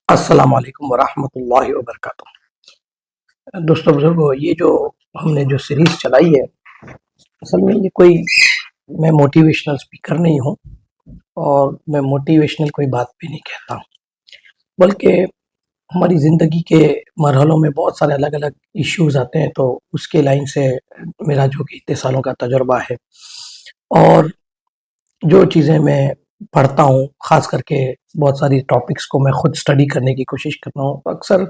अस्सलाम वालेकुम वरहमतुल्लाहि वबरकातुह। दोस्तों बुजुर्गो, ये जो हमने जो सीरीज चलाई है, असल में ये कोई मैं मोटिवेशनल स्पीकर नहीं हूँ और मैं मोटिवेशनल कोई बात भी नहीं कहता हूँ, बल्कि हमारी ज़िंदगी के मरहलों में बहुत सारे अलग अलग इश्यूज आते हैं। तो उसके लाइन से मेरा जो कि इतने सालों का तजुर्बा है और जो चीज़ें मैं पढ़ता हूँ, ख़ास करके बहुत सारी टॉपिक्स को मैं खुद स्टडी करने की कोशिश करता हूँ। अक्सर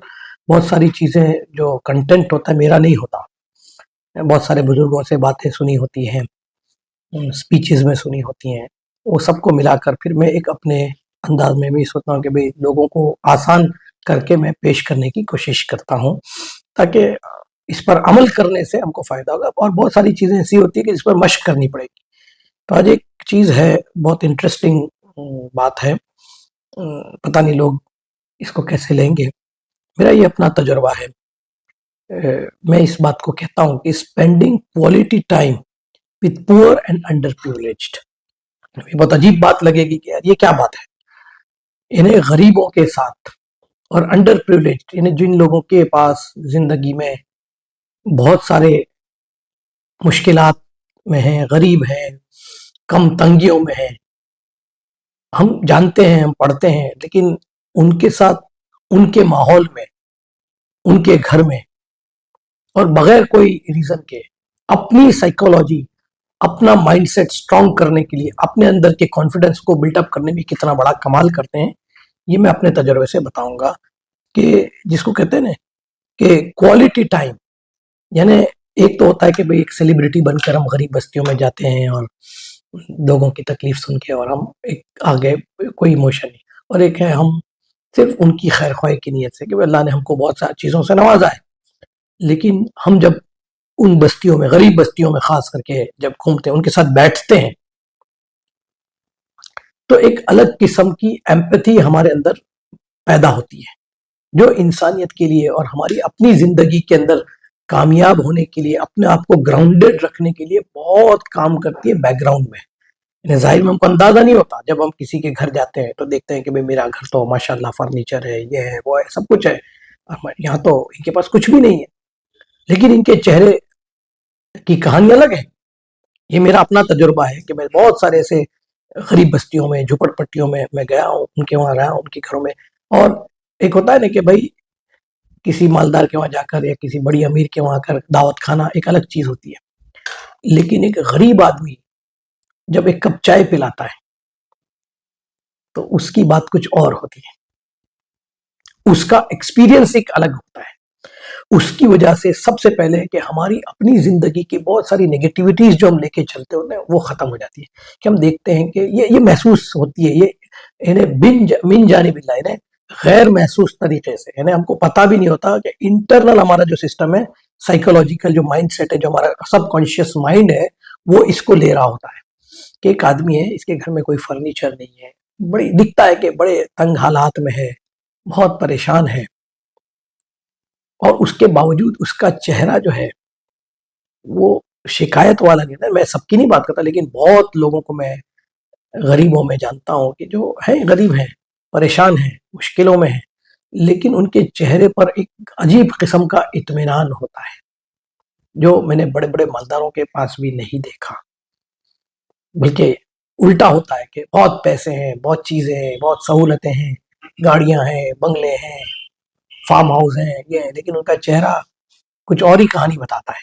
बहुत सारी चीज़ें जो कंटेंट होता है मेरा नहीं होता। बहुत सारे बुजुर्गों से बातें सुनी होती हैं, स्पीचेस में सुनी होती हैं, वो सबको मिलाकर फिर मैं एक अपने अंदाज में भी सोचता हूँ कि भाई लोगों को आसान करके मैं पेश करने की कोशिश करता हूँ, ताकि इस पर अमल करने से हमको फ़ायदा होगा। और बहुत सारी चीज़ें ऐसी होती है कि जिस पर मशक करनी पड़ेगी। तो आज एक चीज़ है, बहुत इंटरेस्टिंग बात है, पता नहीं लोग इसको कैसे लेंगे। मेरा ये अपना तजुर्बा है। मैं इस बात को कहता हूँ कि spending quality time with poor and under privileged. ये बहुत अजीब बात लगेगी कि यार ये क्या बात है। इन्हें गरीबों के साथ और अंडर प्रिविलेज्ड, इन्हें जिन लोगों के पास जिंदगी में बहुत सारे मुश्किलात में हैं, गरीब हैं, कम तंगियों में हैं, हम जानते हैं, हम पढ़ते हैं, लेकिन उनके साथ उनके माहौल में, उनके घर में और बगैर कोई रीजन के अपनी साइकोलॉजी, अपना माइंडसेट स्ट्रांग करने के लिए, अपने अंदर के कॉन्फिडेंस को बिल्डअप करने में कितना बड़ा कमाल करते हैं, ये मैं अपने तजर्बे से बताऊंगा। कि जिसको कहते हैं ना कि क्वालिटी टाइम, यानी एक तो होता है कि भाई एक सेलिब्रिटी बनकर हम गरीब बस्तियों में जाते हैं और लोगों की तकलीफ सुन के और हम एक आगे कोई इमोशन नहीं, और एक है हम सिर्फ उनकी खैर ख्वाही की नीयत से कि अल्लाह ने हमको बहुत सारी चीज़ों से नवाजा है। लेकिन हम जब उन बस्तियों में, गरीब बस्तियों में खास करके जब घूमते हैं, उनके साथ बैठते हैं, तो एक अलग किस्म की एम्पैथी हमारे अंदर पैदा होती है, जो इंसानियत के लिए और हमारी अपनी जिंदगी के अंदर कामयाब होने के लिए, अपने आप को ग्राउंडेड रखने के लिए बहुत काम करती है बैकग्राउंड में। इन्हें ज़ाहिर में हमको अंदाजा नहीं होता। जब हम किसी के घर जाते हैं तो देखते हैं कि भाई मेरा घर तो माशाल्लाह फर्नीचर है, ये है, वो है, सब कुछ है, यहाँ तो इनके पास कुछ भी नहीं है, लेकिन इनके चेहरे की कहानी अलग है। ये मेरा अपना तजुर्बा है कि मैं बहुत सारे ऐसे गरीब बस्तियों में, झुपड़पट्टियों में मैं गया हूँ, उनके वहाँ रहा हूँ, उनके घरों में। और एक होता है ना कि भाई किसी मालदार के वहाँ जाकर या किसी बड़ी अमीर के वहाँ कर दावत खाना एक अलग चीज होती है, लेकिन एक गरीब आदमी जब एक कप चाय पिलाता है तो उसकी बात कुछ और होती है, उसका एक्सपीरियंस एक अलग होता है। उसकी वजह से सबसे पहले कि हमारी अपनी जिंदगी की बहुत सारी नेगेटिविटीज जो हम लेके चलते होते हैं वो खत्म हो जाती है। कि हम देखते हैं कि ये महसूस होती है, ये इन्हें मिन जाने बिल्ला, इन्हें गैर महसूस तरीके से, यानी हमको पता भी नहीं होता कि इंटरनल हमारा जो सिस्टम है, साइकोलॉजिकल जो माइंड सेट है, जो हमारा सबकॉन्शियस माइंड है, वो इसको ले रहा होता है कि एक आदमी है, इसके घर में कोई फर्नीचर नहीं है, बड़ी दिखता है कि बड़े तंग हालात में है, बहुत परेशान है, और उसके बावजूद उसका चेहरा जो है वो शिकायत वाला नहीं था। मैं सबकी नहीं बात करता, लेकिन बहुत लोगों को मैं गरीबों में जानता हूँ कि जो है गरीब हैं, परेशान हैं, मुश्किलों में हैं, लेकिन उनके चेहरे पर एक अजीब किस्म का इत्मीनान होता है, जो मैंने बड़े बड़े मालदारों के पास भी नहीं देखा। बल्कि उल्टा होता है कि बहुत पैसे हैं, बहुत चीजें हैं, बहुत सहूलतें हैं, गाड़ियां हैं, बंगले हैं, फार्म हाउस हैं, ये है, लेकिन उनका चेहरा कुछ और ही कहानी बताता है,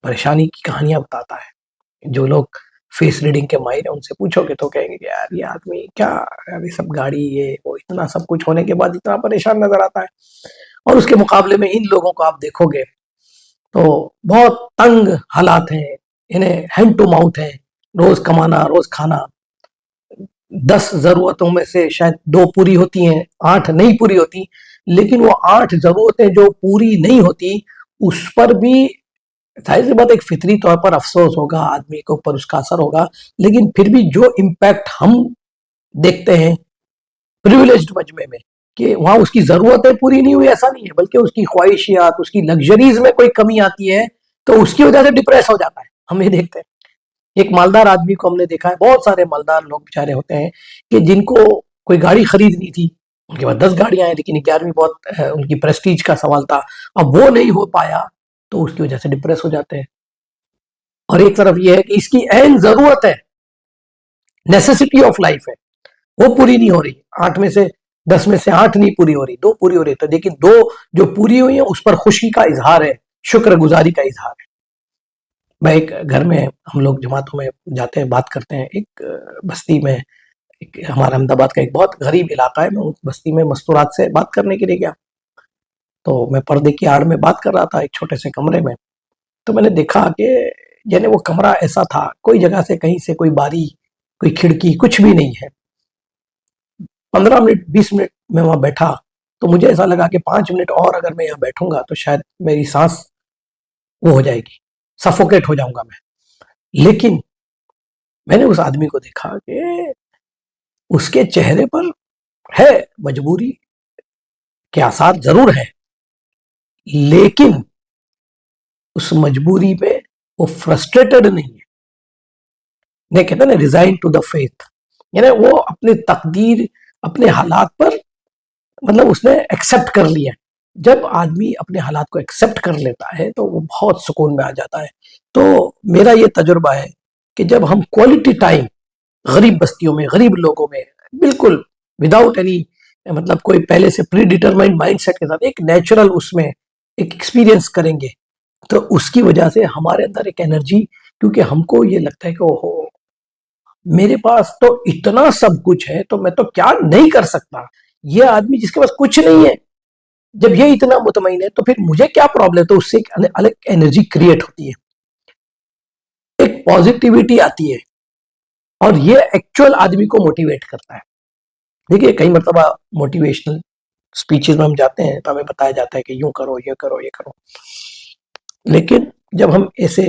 परेशानी की कहानियां बताता है। जो लोग फेस रीडिंग के माहिर है उनसे पूछोगे तो कहेंगे कि यार ये आदमी क्या, यार ये सब गाड़ी, ये वो, इतना सब कुछ होने के बाद इतना परेशान नजर आता है। और उसके मुकाबले में इन लोगों को आप देखोगे तो बहुत तंग हालात हैं, इन्हें हैंड टू माउथ है, रोज कमाना, रोज खाना, 10 जरूरतों में से शायद 2 पूरी होती हैं, 8 नहीं पूरी होती, लेकिन वो 8 जरूरतें जो पूरी नहीं होती उस पर भी जाहिर सी बात एक फितरी तौर पर अफसोस होगा, आदमी के ऊपर उसका असर होगा। लेकिन फिर भी जो इम्पैक्ट हम देखते हैं प्रिविलेज्ड मजमे में, कि वहां उसकी जरूरतें पूरी नहीं हुई, ऐसा नहीं है, बल्कि उसकी ख्वाहिशियात, उसकी लग्जरीज में कोई कमी आती है तो उसकी वजह से डिप्रेस हो जाता है। हम ये देखते हैं, एक मालदार आदमी को हमने देखा है, बहुत सारे मालदार लोग बेचारे होते हैं कि जिनको कोई गाड़ी खरीदनी थी ان کے پاس 10 گاڑیاں ہیں لیکن 11ویں بہت ان کی پریسٹیج کا سوال تھا، اب وہ نہیں ہو پایا تو اس کی وجہ سے ڈپریس ہو جاتے ہیں. اور ایک طرف یہ ہے کہ اس کی عین ضرورت ہے، نیسیسٹی آف لائف ہے، وہ پوری نہیں ہو رہی. 8 میں سے 10 میں سے 8 نہیں پوری ہو رہی، 2 پوری ہو رہی. تو لیکن 2 جو پوری ہوئی ہیں اس پر خوشی کا اظہار ہے، شکر گزاری کا اظہار ہے. میں ایک گھر میں ہم لوگ جماعتوں میں جاتے ہیں، بات کرتے ہیں. ایک بستی میں، ہمارا احمد آباد کا ایک بہت غریب علاقہ ہے، میں اس بستی میں مستورات سے بات کرنے کے لیے گیا. تو میں پردے کی آڑ میں بات کر رہا تھا ایک چھوٹے سے کمرے میں. تو میں نے دیکھا کہ یعنی وہ کمرہ ایسا تھا، کوئی جگہ سے کہیں سے کوئی باری، کوئی کھڑکی، کچھ بھی نہیں ہے. 15 منٹ 20 منٹ میں وہاں بیٹھا تو مجھے ایسا لگا کہ 5 منٹ اور اگر میں یہاں بیٹھوں گا تو شاید میری سانس وہ ہو جائے گی، سفوکیٹ ہو جاؤں گا میں. لیکن میں نے اس آدمی کو دیکھا کہ اس کے چہرے پر ہے مجبوری کے آثار ضرور ہیں، لیکن اس مجبوری پہ وہ فرسٹریٹڈ نہیں ہے. نہیں کہتے نا ریزائن ٹو دا فیتھ، یعنی وہ اپنی تقدیر، اپنے حالات پر مطلب اس نے ایکسپٹ کر لیا. جب آدمی اپنے حالات کو ایکسپٹ کر لیتا ہے تو وہ بہت سکون میں آ جاتا ہے. تو میرا یہ تجربہ ہے کہ جب ہم کوالٹی ٹائم غریب بستیوں میں، غریب لوگوں میں، بالکل وداؤٹ اینی مطلب کوئی پہلے سے پری ڈیٹرمائنڈ مائنڈ سیٹ کے ساتھ ایک نیچرل اس میں ایک ایکسپیرینس کریں گے تو اس کی وجہ سے ہمارے اندر ایک انرجی، کیونکہ ہم کو یہ لگتا ہے کہ اوہو میرے پاس تو اتنا سب کچھ ہے تو میں تو کیا نہیں کر سکتا. یہ آدمی جس کے پاس کچھ نہیں ہے، جب یہ اتنا مطمئن ہے تو پھر مجھے کیا پرابلم ہے. تو اس سے ایک الگ انرجی کریٹ ہوتی ہے، ایک پازیٹیوٹی آتی ہے، اور یہ ایکچوئل آدمی کو موٹیویٹ کرتا ہے. دیکھیے کئی مرتبہ موٹیویشنل سپیچز میں ہم جاتے ہیں تو ہمیں بتایا جاتا ہے کہ یوں کرو، یہ کرو، یہ کرو. لیکن جب ہم ایسے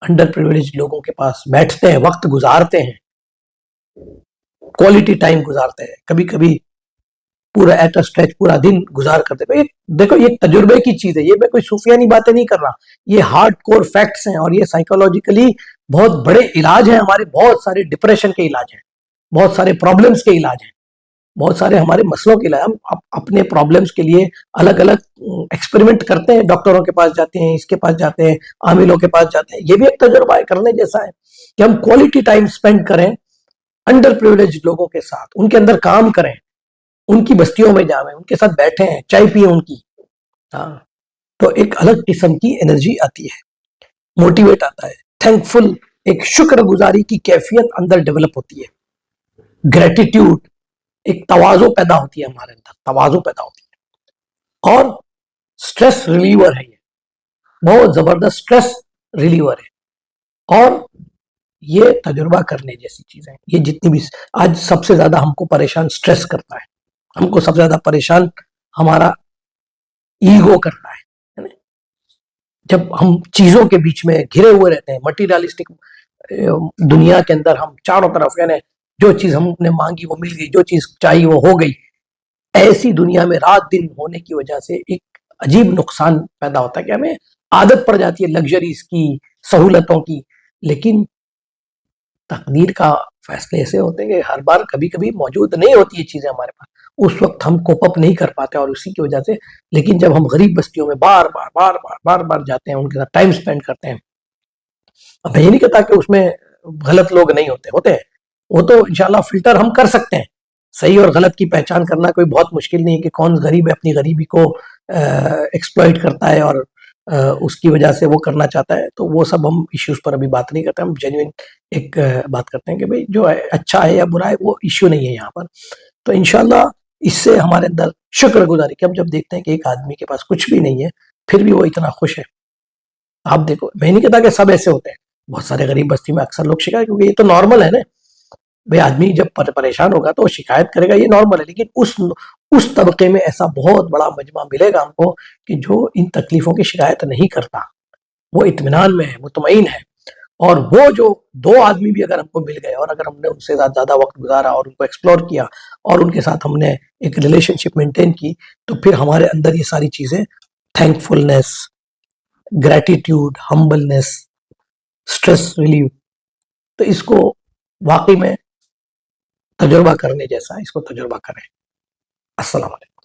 انڈر پریویلیج لوگوں کے پاس بیٹھتے ہیں، وقت گزارتے ہیں، کوالٹی ٹائم گزارتے ہیں، کبھی کبھی پورا ایٹ اسٹریچ پورا دن گزار کرتے ہیں. دیکھو یہ تجربے کی چیز ہے، یہ میں کوئی صوفیانی باتیں نہیں کر رہا، یہ ہارڈ کور فیکٹس ہیں. اور یہ سائیکولوجیکلی بہت بڑے علاج ہیں، ہمارے بہت سارے ڈپریشن کے علاج ہیں، بہت سارے پرابلمس کے علاج ہیں، بہت سارے ہمارے مسئلوں کے علاج. ہم اپنے پرابلمس کے لیے الگ الگ ایکسپیریمنٹ کرتے ہیں، ڈاکٹروں کے پاس جاتے ہیں، اس کے پاس جاتے ہیں، عاملوں کے پاس جاتے ہیں. یہ بھی ایک تجربہ ہے کرنے جیسا ہے کہ ہم کوالٹی ٹائم سپینڈ کریں انڈر پریویلیج لوگوں کے ساتھ، ان کے اندر کام کریں، ان کی بستیوں میں جائیں، ان کے ساتھ بیٹھیں، چائے پیئیں ان کی. ہاں تو ایک الگ قسم کی انرجی آتی ہے، موٹیویٹ آتا ہے، تھینک فل، ایک شکر گزاری کی کیفیت اندر ڈیولپ ہوتی ہے، گریٹیٹیوڈ، ایک تواضع پیدا ہوتی ہے ہمارے اندر، تواضع پیدا ہوتی ہے. اور سٹریس ریلیور ہے، یہ بہت زبردست سٹریس ریلیور ہے. اور یہ تجربہ کرنے جیسی چیز ہے. یہ جتنی بھی آج سب سے زیادہ ہم کو پریشان سٹریس کرتا ہے، ہم کو سب سے زیادہ پریشان ہمارا ایگو کرتا ہے. جب ہم چیزوں کے بیچ میں گھرے ہوئے رہتے ہیں، مٹیریلسٹک دنیا کے اندر ہم چاروں طرف، یعنی جو چیز ہم نے مانگی وہ مل گئی، جو چیز چاہیے وہ ہو گئی، ایسی دنیا میں رات دن ہونے کی وجہ سے ایک عجیب نقصان پیدا ہوتا ہے کہ ہمیں عادت پڑ جاتی ہے لگژریز کی، سہولتوں کی. لیکن تقدیر کا فیصلے ایسے ہوتے ہیں کہ ہر بار کبھی کبھی موجود نہیں ہوتی یہ چیزیں ہمارے پاس، اس وقت ہم کوپ اپ نہیں کر پاتے، اور اسی کی وجہ سے. لیکن جب ہم غریب بستیوں میں بار بار بار بار بار بار جاتے ہیں، ان کے ساتھ ٹائم سپینڈ کرتے ہیں، اب میں یہ نہیں کہتا کہ اس میں غلط لوگ نہیں ہوتے ہیں، وہ تو انشاءاللہ فلٹر ہم کر سکتے ہیں. صحیح اور غلط کی پہچان کرنا کوئی بہت مشکل نہیں ہے کہ کون غریب ہے، اپنی غریبی کو ایکسپلائٹ کرتا ہے اور اس کی وجہ سے وہ کرنا چاہتا ہے. تو وہ سب ہم ایشوز پر ابھی بات نہیں کرتے، ہم جینوئن ایک بات کرتے ہیں کہ بھئی جو ہے اچھا ہے یا برا ہے وہ ایشو نہیں ہے یہاں پر. تو انشاءاللہ اس سے ہمارے اندر شکر گزاری کہ ہم جب دیکھتے ہیں کہ ایک آدمی کے پاس کچھ بھی نہیں ہے پھر بھی وہ اتنا خوش ہے. آپ دیکھو میں نہیں کہتا کہ سب ایسے ہوتے ہیں، بہت سارے غریب بستی میں اکثر لوگ شکایت، کیونکہ یہ تو نارمل ہے نا بھئی، آدمی جب پریشان ہوگا تو وہ شکایت کرے گا، یہ نارمل ہے. لیکن اس طبقے میں ایسا بہت بڑا مجمع ملے گا ہم کو کہ جو ان تکلیفوں کی شکایت نہیں کرتا، وہ اطمینان میں ہے، مطمئن ہے. اور وہ جو 2 آدمی بھی اگر ہم کو مل گئے اور اگر ہم نے ان سے زیادہ وقت گزارا اور ان کو ایکسپلور کیا اور ان کے ساتھ ہم نے ایک ریلیشن شپ مینٹین کی، تو پھر ہمارے اندر یہ ساری چیزیں، thank فلنس، gratitude, humbleness, stress relieve, تو اس کو واقعی میں تجربہ کرنے جیسا ہے، اس کو تجربہ کریں. السلام علیکم.